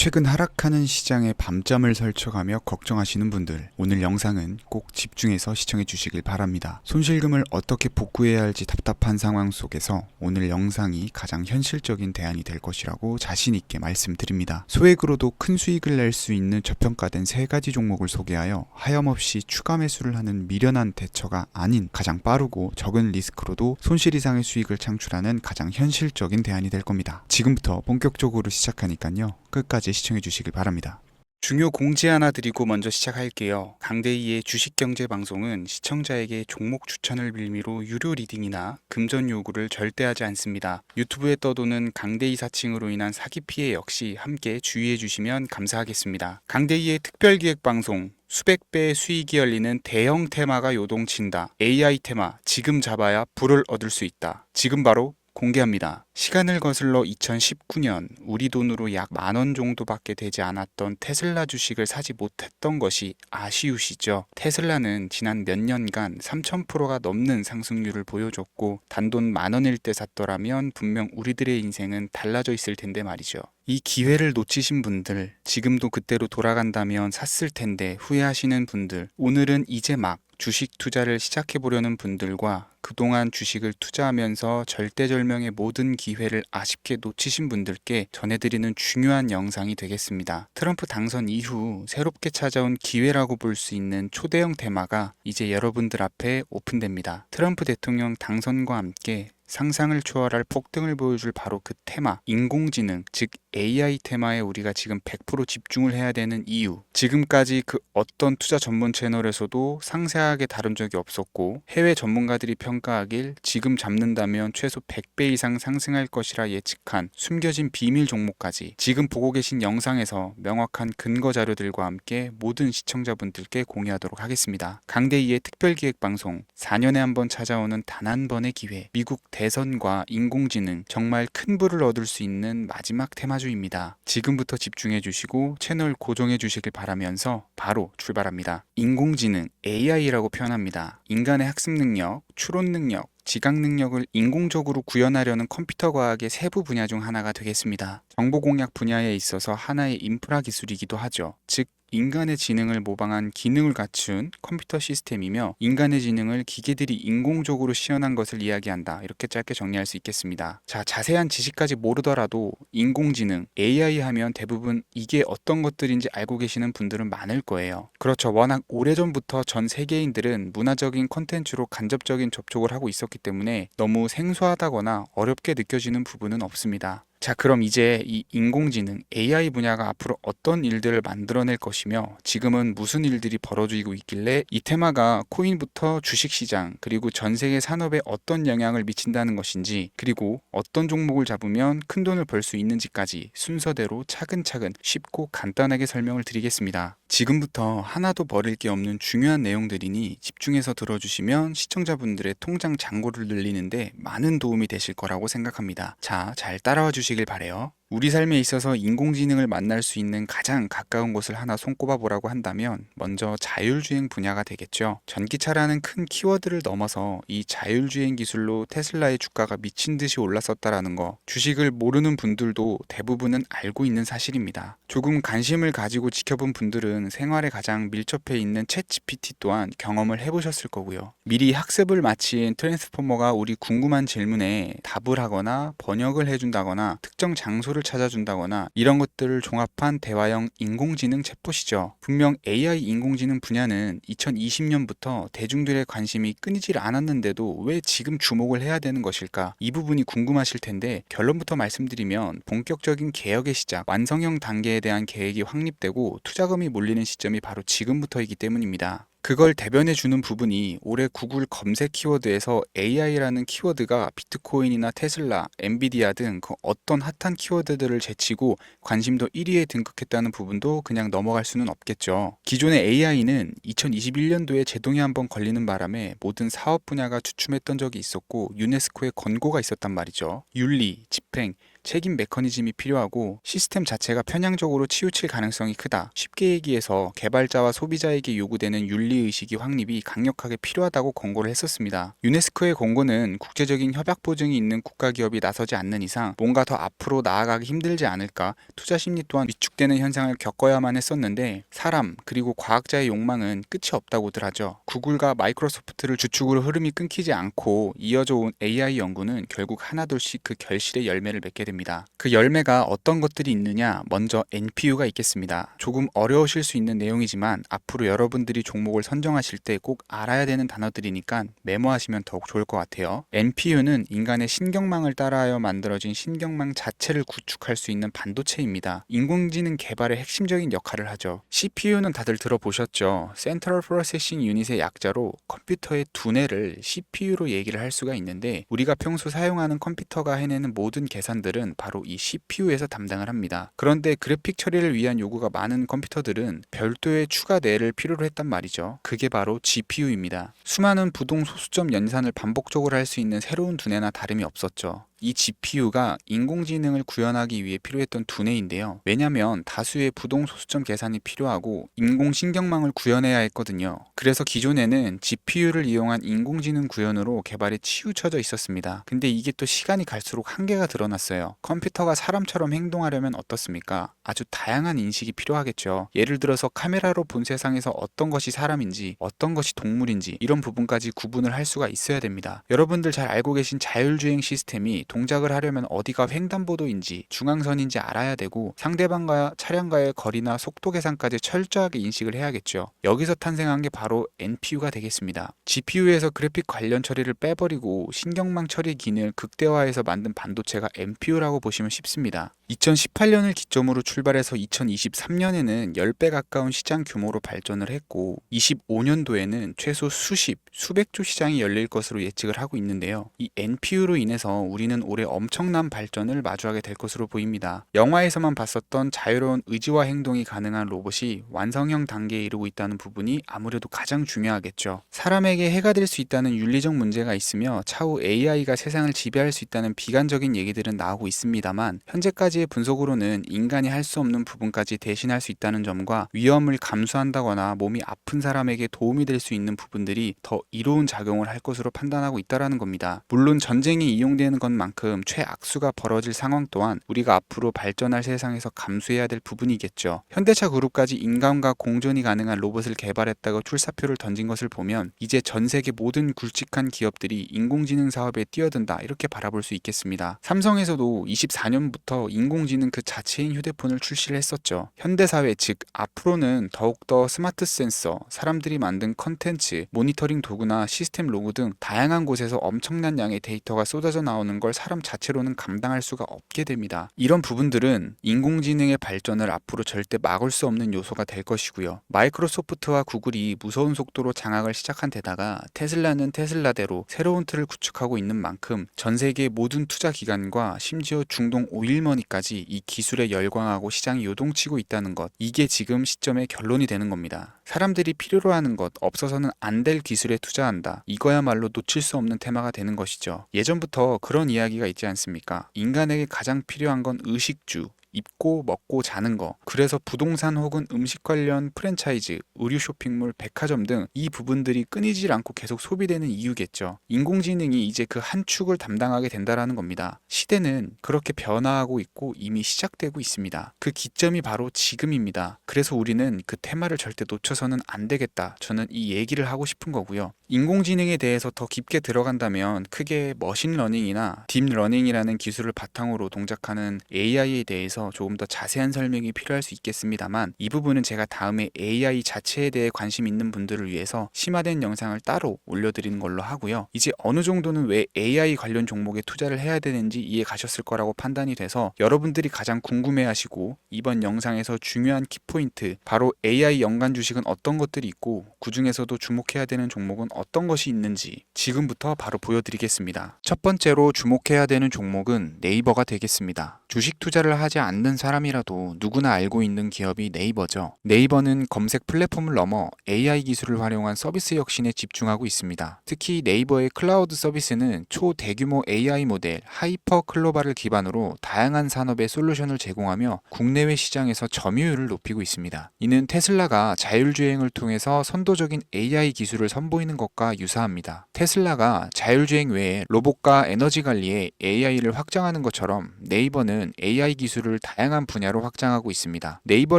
최근 하락하는 시장에 밤잠을 설쳐가며 걱정하시는 분들, 오늘 영상은 꼭 집중해서 시청해 주시길 바랍니다. 손실금을 어떻게 복구해야 할지 답답한 상황 속에서 오늘 영상이 가장 현실적인 대안이 될 것이라고 자신 있게 말씀드립니다. 소액으로도 큰 수익을 낼 수 있는 저평가된 3가지 종목을 소개하여 하염없이 추가 매수를 하는 미련한 대처가 아닌 가장 빠르고 적은 리스크로도 손실 이상의 수익을 창출하는 가장 현실적인 대안이 될 겁니다. 지금부터 본격적으로 시작하니까요. 끝까지 시청해 주시길 바랍니다. 중요 공지 하나 드리고 먼저 시작할게요. 강대희의 주식경제 방송은 시청자에게 종목 추천을 빌미로 유료 리딩이나 금전 요구를 절대 하지 않습니다. 유튜브에 떠도는 강대희 사칭으로 인한 사기 피해 역시 함께 주의해 주시면 감사하겠습니다. 강대희의 특별기획 방송 수백 배의 수익이 열리는 대형 테마가 요동친다. AI 테마 지금 잡아야 불을 얻을 수 있다. 지금 바로 공개합니다. 시간을 거슬러 2019년 우리 돈으로 약 10,000원 정도밖에 되지 않았던 테슬라 주식을 사지 못했던 것이 아쉬우시죠? 테슬라는 지난 몇 년간 3000%가 넘는 상승률을 보여줬고 단돈 10,000원일 때 샀더라면 분명 우리들의 인생은 달라져 있을 텐데 말이죠. 이 기회를 놓치신 분들, 지금도 그때로 돌아간다면 샀을 텐데 후회하시는 분들, 오늘은 이제 막 주식 투자를 시작해보려는 분들과 그동안 주식을 투자하면서 절대절명의 모든 기회를 아쉽게 놓치신 분들께 전해드리는 중요한 영상이 되겠습니다. 트럼프 당선 이후 새롭게 찾아온 기회라고 볼 수 있는 초대형 테마가 이제 여러분들 앞에 오픈됩니다. 트럼프 대통령 당선과 함께 상상을 초월할 폭등을 보여줄 바로 그 테마, 인공지능, 즉 AI 테마에 우리가 지금 100% 집중을 해야 되는 이유. 지금까지 그 어떤 투자 전문 채널에서도 상세하게 다룬 적이 없었고 해외 전문가들이 평가하길 지금 잡는다면 최소 100배 이상 상승할 것이라 예측한 숨겨진 비밀 종목까지 지금 보고 계신 영상에서 명확한 근거 자료들과 함께 모든 시청자분들께 공유하도록 하겠습니다. 강대희의 특별기획 방송, 4년에 한 번 찾아오는 단 한 번의 기회, 미국 대선과 인공지능, 정말 큰 부를 얻을 수 있는 마지막 테마주입니다. 지금부터 집중해 주시고 채널 고정해 주시길 바라면서 바로 출발합니다. 인공지능, AI라고 표현합니다. 인간의 학습 능력, 추론 능력, 지각 능력을 인공적으로 구현하려는 컴퓨터 과학의 세부 분야 중 하나가 되겠습니다. 정보 공략 분야에 있어서 하나의 인프라 기술이기도 하죠. 즉 인간의 지능을 모방한 기능을 갖춘 컴퓨터 시스템이며 인간의 지능을 기계들이 인공적으로 시연한 것을 이야기한다. 이렇게 짧게 정리할 수 있겠습니다. 자, 자세한 지식까지 모르더라도 인공지능, AI 하면 대부분 이게 어떤 것들인지 알고 계시는 분들은 많을 거예요. 그렇죠. 워낙 오래전부터 전 세계인들은 문화적인 콘텐츠로 간접적인 접촉을 하고 있었기 때문에 너무 생소하다거나 어렵게 느껴지는 부분은 없습니다. 자, 그럼 이제 이 인공지능, AI 분야가 앞으로 어떤 일들을 만들어낼 것이며 지금은 무슨 일들이 벌어지고 있길래 이 테마가 코인부터 주식시장 그리고 전 세계 산업에 어떤 영향을 미친다는 것인지 그리고 어떤 종목을 잡으면 큰 돈을 벌 수 있는지까지 순서대로 차근차근 쉽고 간단하게 설명을 드리겠습니다. 지금부터 하나도 버릴 게 없는 중요한 내용들이니 집중해서 들어주시면 시청자분들의 통장 잔고를 늘리는데 많은 도움이 되실 거라고 생각합니다. 자, 잘 따라와 주시길 바래요. 우리 삶에 있어서 인공지능을 만날 수 있는 가장 가까운 곳을 하나 손꼽아 보라고 한다면 먼저 자율주행 분야가 되겠죠. 전기차라는 큰 키워드를 넘어서 이 자율주행 기술로 테슬라의 주가가 미친 듯이 올랐었다라는 거, 주식을 모르는 분들도 대부분은 알고 있는 사실입니다. 조금 관심을 가지고 지켜본 분들은 생활에 가장 밀접해 있는 챗 GPT 또한 경험을 해보셨을 거고요. 미리 학습을 마친 트랜스포머가 우리 궁금한 질문에 답을 하거나 번역을 해준다거나 특정 장소를 찾아준다거나 이런 것들을 종합한 대화형 인공지능 챗봇이죠. 분명 AI 인공지능 분야는 2020년부터 대중들의 관심이 끊이질 않았는데도 왜 지금 주목을 해야 되는 것일까? 이 부분이 궁금하실 텐데 결론부터 말씀드리면 본격적인 개혁의 시작, 완성형 단계에 대한 계획이 확립되고 투자금이 몰리는 시점이 바로 지금부터이기 때문입니다. 그걸 대변해 주는 부분이 올해 구글 검색 키워드에서 AI라는 키워드가 비트코인이나 테슬라, 엔비디아 등 그 어떤 핫한 키워드들을 제치고 관심도 1위에 등극했다는 부분도 그냥 넘어갈 수는 없겠죠. 기존의 AI는 2021년도에 제동이 한번 걸리는 바람에 모든 사업 분야가 주춤했던 적이 있었고 유네스코의 권고가 있었단 말이죠. 윤리, 집행, 책임 메커니즘이 필요하고 시스템 자체가 편향적으로 치우칠 가능성이 크다. 쉽게 얘기해서 개발자와 소비자에게 요구되는 윤리의식이 확립이 강력하게 필요하다고 권고를 했었습니다. 유네스코의 권고는 국제적인 협약 보증이 있는 국가기업이 나서지 않는 이상 뭔가 더 앞으로 나아가기 힘들지 않을까, 투자 심리 또한 위축되는 현상을 겪어야만 했었는데 사람 그리고 과학자의 욕망은 끝이 없다고들 하죠. 구글과 마이크로소프트를 주축으로 흐름이 끊기지 않고 이어져 온 AI 연구는 결국 하나둘씩 그 결실의 열매를 맺게 됩니다. 그 열매가 어떤 것들이 있느냐, 먼저 NPU가 있겠습니다. 조금 어려우실 수 있는 내용이지만 앞으로 여러분들이 종목을 선정하실 때 꼭 알아야 되는 단어들이니까 메모하시면 더욱 좋을 것 같아요. NPU는 인간의 신경망을 따라하여 만들어진 신경망 자체를 구축할 수 있는 반도체입니다. 인공지능 개발의 핵심적인 역할을 하죠. CPU는 다들 들어보셨죠? Central Processing Unit의 약자로 컴퓨터의 두뇌를 CPU로 얘기를 할 수가 있는데 우리가 평소 사용하는 컴퓨터가 해내는 모든 계산들은 바로 이 CPU에서 담당을 합니다. 그런데 그래픽 처리를 위한 요구가 많은 컴퓨터들은 별도의 추가 뇌를 필요로 했단 말이죠. 그게 바로 GPU입니다. 수많은 부동 소수점 연산을 반복적으로 할 수 있는 새로운 두뇌나 다름이 없었죠. 이 GPU가 인공지능을 구현하기 위해 필요했던 두뇌인데요. 왜냐면 다수의 부동 소수점 계산이 필요하고 인공신경망을 구현해야 했거든요. 그래서 기존에는 GPU를 이용한 인공지능 구현으로 개발이 치우쳐져 있었습니다. 근데 이게 또 시간이 갈수록 한계가 드러났어요. 컴퓨터가 사람처럼 행동하려면 어떻습니까? 아주 다양한 인식이 필요하겠죠. 예를 들어서 카메라로 본 세상에서 어떤 것이 사람인지 어떤 것이 동물인지 이런 부분까지 구분을 할 수가 있어야 됩니다. 여러분들 잘 알고 계신 자율주행 시스템이 동작을 하려면 어디가 횡단보도인지 중앙선인지 알아야 되고 상대방과 차량과의 거리나 속도 계산까지 철저하게 인식을 해야겠죠. 여기서 탄생한 게 바로 NPU가 되겠습니다. GPU에서 그래픽 관련 처리를 빼버리고 신경망 처리 기능을 극대화해서 만든 반도체가 NPU라고 보시면 쉽습니다. 2018년을 기점으로 출발해서 2023년에는 10배 가까운 시장 규모로 발전을 했고 25년도에는 최소 수백 조 시장이 열릴 것으로 예측을 하고 있는데요. 이 NPU로 인해서 우리는 올해 엄청난 발전을 마주하게 될 것으로 보입니다. 영화에서만 봤었던 자유로운 의지와 행동이 가능한 로봇이 완성형 단계에 이르고 있다는 부분이 아무래도 가장 중요하겠죠. 사람에게 해가 될 수 있다는 윤리적 문제가 있으며 차후 AI가 세상을 지배할 수 있다는 비관적인 얘기들은 나오고 있습니다만 현재까지의 분석으로는 인간이 할 수 없는 부분까지 대신할 수 있다는 점과 위험을 감수한다거나 몸이 아픈 사람에게 도움이 될 수 있는 부분들이 더 이로운 작용을 할 것으로 판단하고 있다는 겁니다. 물론 전쟁이 이용되는 것만큼 최악수가 벌어질 상황 또한 우리가 앞으로 발전할 세상에서 감수해야 될 부분이겠죠. 현대차 그룹까지 인간과 공존이 가능한 로봇을 개발했다고 출사표를 던진 것을 보면 이제 전 세계 모든 굵직한 기업들이 인공지능 사업에 뛰어든다 이렇게 바라볼 수 있겠습니다. 삼성에서도 24년부터 인공지능 그 자체인 휴대폰을 출시를 했었죠. 현대사회 즉 앞으로는 더욱더 스마트 센서, 사람들이 만든 컨텐츠, 모니터링 도구나 시스템 로그 등 다양한 곳에서 엄청난 양의 데이터가 쏟아져 나오는 걸 사람 자체로는 감당할 수가 없게 됩니다. 이런 부분들은 인공지능의 발전을 앞으로 절대 막을 수 없는 요소가 될 것이고요. 마이크로소프트와 구글이 무서운 속도로 장악을 시작한 데다가 테슬라는 테슬라대로 새로운 틀을 구축하고 있는 만큼 전 세계 모든 투자 기관과 심지어 중동 오일머니까지 이 기술에 열광하고 시장이 요동치고 있다는 것, 이게 지금 시점의 결론이 되는 겁니다. 사람들이 필요로 하는 것, 없어서는 안 될 기술에 투자한다. 이거야말로 놓칠 수 없는 테마가 되는 것이죠. 예전부터 그런 이야기가 있지 않습니까? 인간에게 가장 필요한 건 의식주, 입고 먹고 자는 거. 그래서 부동산 혹은 음식 관련 프랜차이즈, 의류 쇼핑몰, 백화점 등 이 부분들이 끊이질 않고 계속 소비되는 이유겠죠. 인공지능이 이제 그 한 축을 담당하게 된다라는 겁니다. 시대는 그렇게 변화하고 있고 이미 시작되고 있습니다. 그 기점이 바로 지금입니다. 그래서 우리는 그 테마를 절대 놓쳐서는 안 되겠다. 저는 이 얘기를 하고 싶은 거고요. 인공지능에 대해서 더 깊게 들어간다면 크게 머신러닝이나 딥러닝이라는 기술을 바탕으로 동작하는 AI에 대해서 조금 더 자세한 설명이 필요할 수 있겠습니다만 이 부분은 제가 다음에 AI 자체에 대해 관심 있는 분들을 위해서 심화된 영상을 따로 올려드리는 걸로 하고요. 이제 어느 정도는 왜 AI 관련 종목에 투자를 해야 되는지 이해 가셨을 거라고 판단이 돼서 여러분들이 가장 궁금해하시고 이번 영상에서 중요한 키포인트, 바로 AI 연관 주식은 어떤 것들이 있고 그 중에서도 주목해야 되는 종목은 어떤 것이 있는지 지금부터 바로 보여드리겠습니다. 첫 번째로 주목해야 되는 종목은 네이버가 되겠습니다. 주식 투자를 하지 않는 사람이라도 누구나 알고 있는 기업이 네이버죠. 네이버는 검색 플랫폼을 넘어 AI 기술을 활용한 서비스 혁신에 집중하고 있습니다. 특히 네이버의 클라우드 서비스는 초대규모 AI 모델 하이퍼 클로바를 기반으로 다양한 산업의 솔루션을 제공하며 국내외 시장에서 점유율을 높이고 있습니다. 이는 테슬라가 자율주행을 통해서 선도적인 AI 기술을 선보이는 것과 유사합니다. 테슬라가 자율주행 외에 로봇과 에너지 관리에 AI를 확장하는 것처럼 네이버는 AI 기술을 다양한 분야로 확장하고 있습니다. 네이버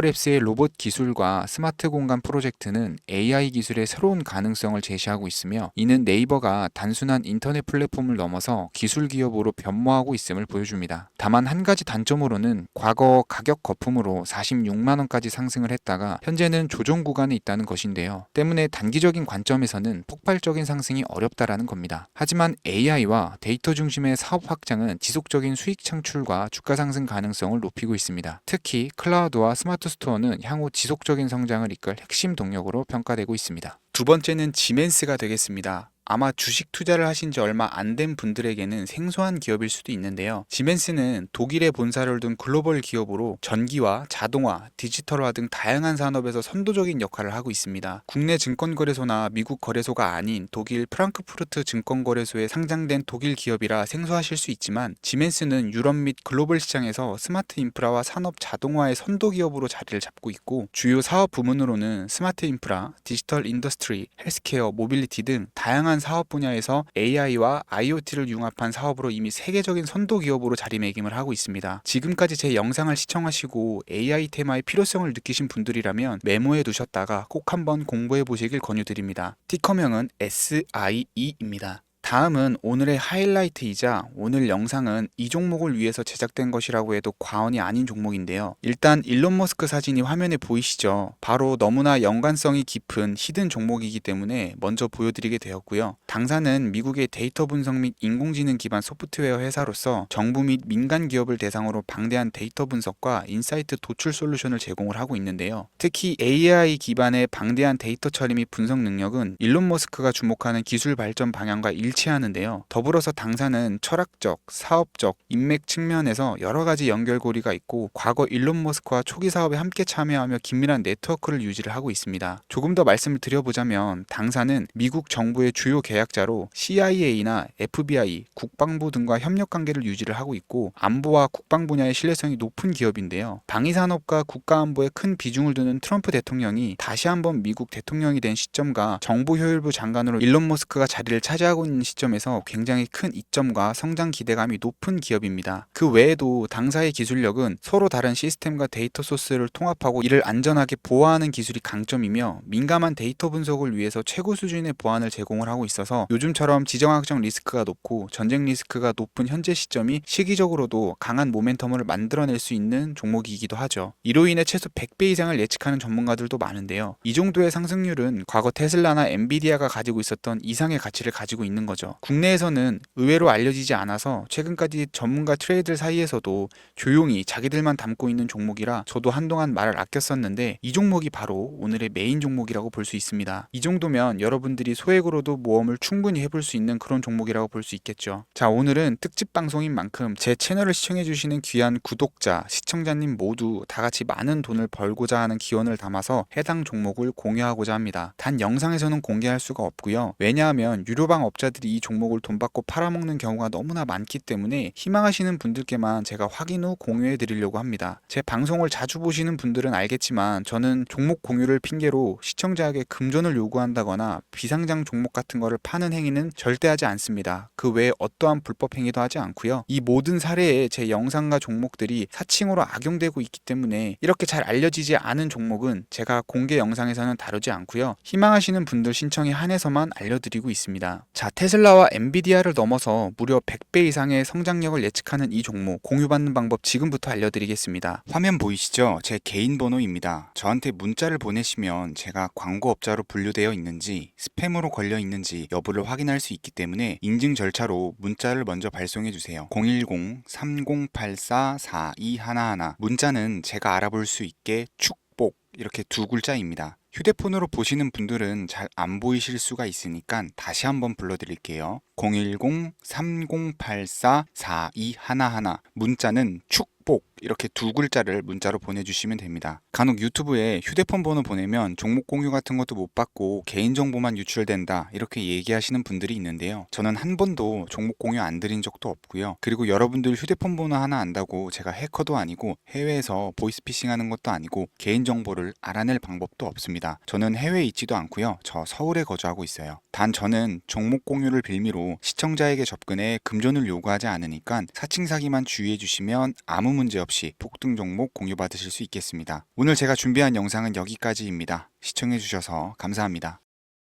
랩스의 로봇 기술과 스마트 공간 프로젝트는 AI 기술의 새로운 가능성을 제시하고 있으며, 이는 네이버가 단순한 인터넷 플랫폼을 넘어서 기술 기업으로 변모하고 있음을 보여줍니다. 다만 한 가지 단점으로는 과거 가격 거품으로 46만 원까지 상승을 했다가 현재는 조정 구간에 있다는 것인데요. 때문에 단기적인 관점에서는 폭발적인 상승이 어렵다라는 겁니다. 하지만 AI와 데이터 중심의 사업 확장은 지속적인 수익 창출과 주가 상승 가능성을 높이고 있습니다. 특히 클라우드와 스마트 스토어는 향후 지속적인 성장을 이끌 핵심 동력으로 평가되고 있습니다. 두 번째는 지멘스가 되겠습니다. 아마 주식 투자를 하신 지 얼마 안 된 분들에게는 생소한 기업일 수도 있는데요. 지멘스는 독일에 본사를 둔 글로벌 기업으로 전기와 자동화, 디지털화 등 다양한 산업에서 선도적인 역할을 하고 있습니다. 국내 증권거래소나 미국 거래소가 아닌 독일 프랑크푸르트 증권거래소에 상장된 독일 기업이라 생소하실 수 있지만, 지멘스는 유럽 및 글로벌 시장에서 스마트 인프라와 산업 자동화의 선도 기업으로 자리를 잡고 있고, 주요 사업 부문으로는 스마트 인프라, 디지털 인더스트리, 헬스케어, 모빌리티 등 다양한 사업 분야에서 AI와 IoT를 융합한 사업으로 이미 세계적인 선도 기업으로 자리매김을 하고 있습니다. 지금까지 제 영상을 시청하시고 AI 테마의 필요성을 느끼신 분들이라면 메모해 두셨다가 꼭 한번 공부해 보시길 권유드립니다. 티커명은 SIE입니다. 다음은 오늘의 하이라이트이자 오늘 영상은 이 종목을 위해서 제작된 것이라고 해도 과언이 아닌 종목인데요. 일단 일론 머스크 사진이 화면에 보이시죠? 바로 너무나 연관성이 깊은 히든 종목이기 때문에 먼저 보여드리게 되었고요. 당사는 미국의 데이터 분석 및 인공지능 기반 소프트웨어 회사로서 정부 및 민간 기업을 대상으로 방대한 데이터 분석과 인사이트 도출 솔루션을 제공을 하고 있는데요. 특히 AI 기반의 방대한 데이터 처리 및 분석 능력은 일론 머스크가 주목하는 기술 발전 방향과 일치하는데요. 더불어서 당사는 철학적, 사업적, 인맥 측면에서 여러 가지 연결고리가 있고, 과거 일론 머스크와 초기 사업에 함께 참여하며 긴밀한 네트워크를 유지를 하고 있습니다. 조금 더 말씀을 드려보자면, 당사는 미국 정부의 주요 계약자로 CIA나 FBI, 국방부 등과 협력 관계를 유지를 하고 있고, 안보와 국방 분야의 신뢰성이 높은 기업인데요. 방위산업과 국가안보에 큰 비중을 두는 트럼프 대통령이 다시 한번 미국 대통령이 된 시점과 정보효율부 장관으로 일론 머스크가 자리를 차지하고 있는 시점에서 굉장히 큰 이점과 성장 기대감이 높은 기업입니다. 그 외에도 당사의 기술력은 서로 다른 시스템과 데이터 소스를 통합하고 이를 안전하게 보호하는 기술이 강점이며, 민감한 데이터 분석을 위해서 최고 수준의 보안을 제공을 하고 있어서 요즘처럼 지정학적 리스크가 높고 전쟁 리스크가 높은 현재 시점이 시기적으로도 강한 모멘텀을 만들어낼 수 있는 종목이기도 하죠. 이로 인해 최소 100배 이상을 예측하는 전문가들도 많은데요. 이 정도의 상승률은 과거 테슬라나 엔비디아가 가지고 있었던 이상의 가치를 가지고 있는 거죠. 국내에서는 의외로 알려지지 않아서 최근까지 전문가 트레이더 사이에서도 조용히 자기들만 담고 있는 종목이라 저도 한동안 말을 아꼈었는데, 이 종목이 바로 오늘의 메인 종목이라고 볼 수 있습니다. 이 정도면 여러분들이 소액으로도 모험을 충분히 해볼 수 있는 그런 종목이라고 볼 수 있겠죠. 자, 오늘은 특집 방송인 만큼 제 채널을 시청해주시는 귀한 구독자, 시청자님 모두 다 같이 많은 돈을 벌고자 하는 기원을 담아서 해당 종목을 공유하고자 합니다. 단 영상에서는 공개할 수가 없고요. 왜냐하면 유료방 업자들이 이 종목을 돈 받고 팔아먹는 경우가 너무나 많기 때문에 희망하시는 분들께만 제가 확인 후 공유해 드리려고 합니다. 제 방송을 자주 보시는 분들은 알겠지만, 저는 종목 공유를 핑계로 시청자에게 금전을 요구한다거나 비상장 종목 같은 거를 파는 행위는 절대 하지 않습니다. 그 외에 어떠한 불법 행위도 하지 않고요. 이 모든 사례에 제 영상과 종목들이 사칭으로 악용되고 있기 때문에 이렇게 잘 알려지지 않은 종목은 제가 공개 영상에서는 다루지 않고요. 희망하시는 분들 신청에 한해서만 알려드리고 있습니다. 자, 테슬라와 엔비디아를 넘어서 무려 100배 이상의 성장력을 예측하는 이 종목 공유받는 방법 지금부터 알려드리겠습니다. 화면 보이시죠? 제 개인 번호입니다. 저한테 문자를 보내시면 제가 광고업자로 분류되어 있는지 스팸으로 걸려 있는지 여부를 확인할 수 있기 때문에 인증 절차로 문자를 먼저 발송해주세요. 010-3084-4211 문자는 제가 알아볼 수 있게 축복 이렇게 두 글자입니다. 휴대폰으로 보시는 분들은 잘 안 보이실 수가 있으니까 다시 한번 불러드릴게요. 010-3084-4211 문자는 축복 뽁뽁 이렇게 두 글자를 문자로 보내주시면 됩니다. 간혹 유튜브에 휴대폰 번호 보내면 종목 공유 같은 것도 못 받고 개인정보만 유출된다 이렇게 얘기하시는 분들이 있는데요. 저는 한 번도 종목 공유 안 드린 적도 없고요. 그리고 여러분들 휴대폰 번호 하나 안다고 제가 해커도 아니고 해외에서 보이스피싱 하는 것도 아니고 개인정보를 알아낼 방법도 없습니다. 저는 해외에 있지도 않고요. 저 서울에 거주하고 있어요. 단 저는 종목 공유를 빌미로 시청자에게 접근해 금전을 요구하지 않으니까 사칭 사기만 주의해 주시면 아무 문제 없이 폭등 종목 공유 받으실 수 있겠습니다. 오늘 제가 준비한 영상은 여기까지입니다. 시청해 주셔서 감사합니다.